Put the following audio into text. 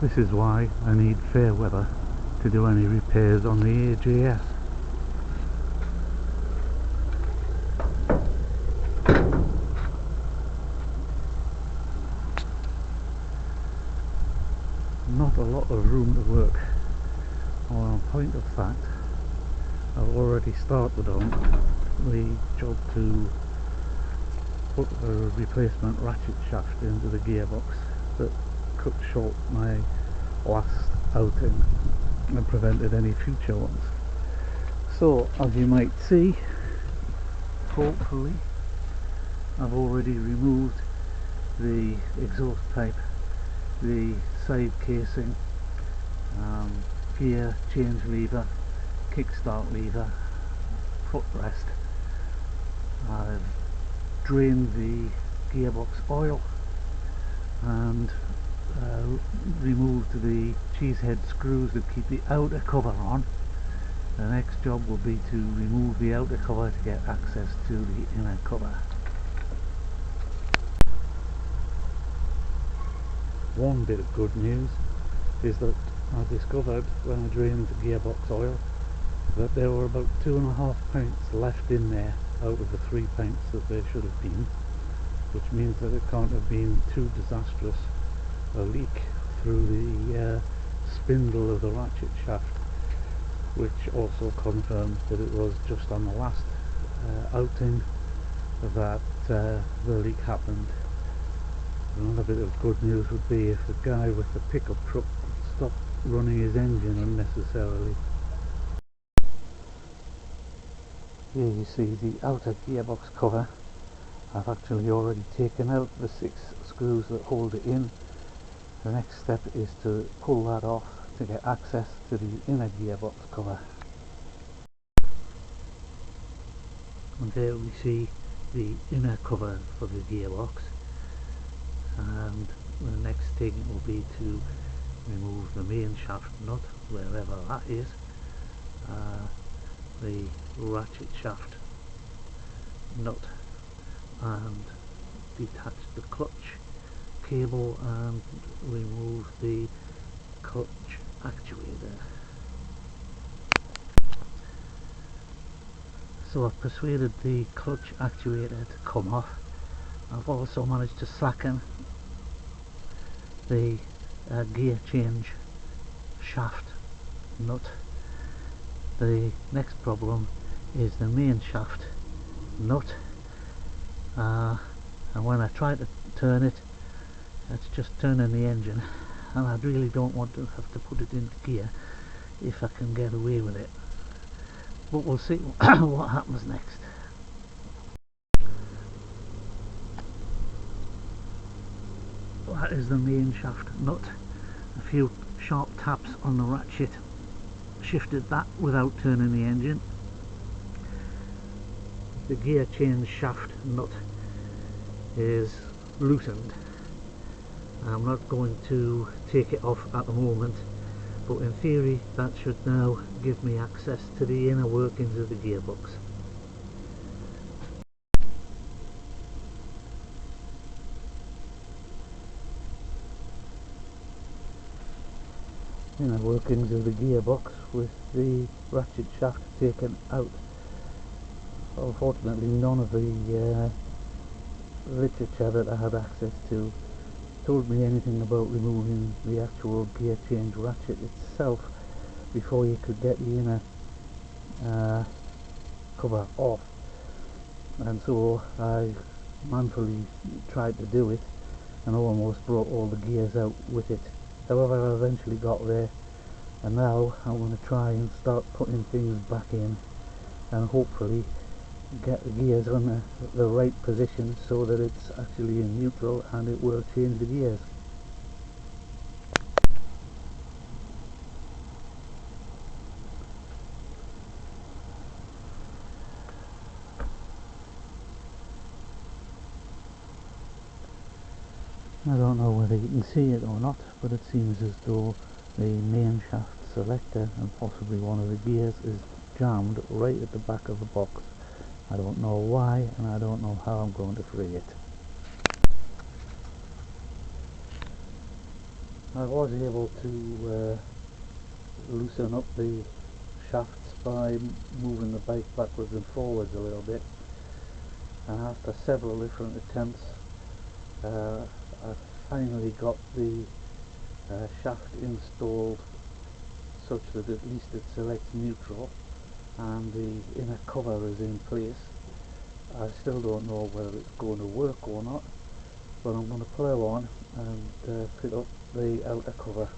This is why I need fair weather to do any repairs on the AJS. Not a lot of room to work. Well, in point of fact, I've already started on the job to put a replacement ratchet shaft into the gearbox that cut short my last outing and prevented any future ones. So, as you might see, hopefully, I've already removed the exhaust pipe, the side casing, gear change lever, kickstart lever, footrest. I've drained the gearbox oil and removed the cheesehead screws that keep the outer cover on. The next job will be to remove the outer cover to get access to the inner cover. One bit of good news is that I discovered when I drained the gearbox oil that there were about 2.5 pints left in there out of the 3 pints that there should have been, which means that it can't have been too disastrous a leak through the spindle of the ratchet shaft, which also confirmed that it was just on the last outing that the leak happened. Another bit of good news would be if the guy with the pickup truck could stop running his engine unnecessarily. Here you see the outer gearbox cover. I've actually already taken out the 6 screws that hold it in. The next step is to pull that off to get access to the inner gearbox cover. And there we see the inner cover for the gearbox, and the next thing will be to remove the main shaft nut, wherever that is, the ratchet shaft nut, and detach the clutch cable and remove the clutch actuator. So I've persuaded the clutch actuator to come off. I've also managed to slacken the gear change shaft nut. The next problem is the main shaft nut, and when I try to turn it, it's just turning the engine, and I really don't want to have to put it into gear if I can get away with it. But we'll see what happens next. That is the main shaft nut. A few sharp taps on the ratchet shifted that without turning the engine. The gear change shaft nut is loosened. I'm not going to take it off at the moment, but in theory that should now give me access to the inner workings of the gearbox. Inner workings of the gearbox with the ratchet shaft taken out. Unfortunately, none of the literature that I had access to told me anything about removing the actual gear change ratchet itself before you could get the inner cover off, and so I manfully tried to do it and almost brought all the gears out with it. However, I eventually got there, and now I'm going to try and start putting things back in and hopefully get the gears on the right position so that it's actually in neutral and it will change the gears. I don't know whether you can see it or not, but it seems as though the main shaft selector and possibly one of the gears is jammed right at the back of the box. I don't know why, and I don't know how I'm going to free it. I was able to loosen up the shafts by moving the bike backwards and forwards a little bit, and after several different attempts I finally got the shaft installed such that at least it selects neutral and the inner cover is in place. I still don't know whether it's going to work or not, but I'm going to plough on and fit up the outer cover.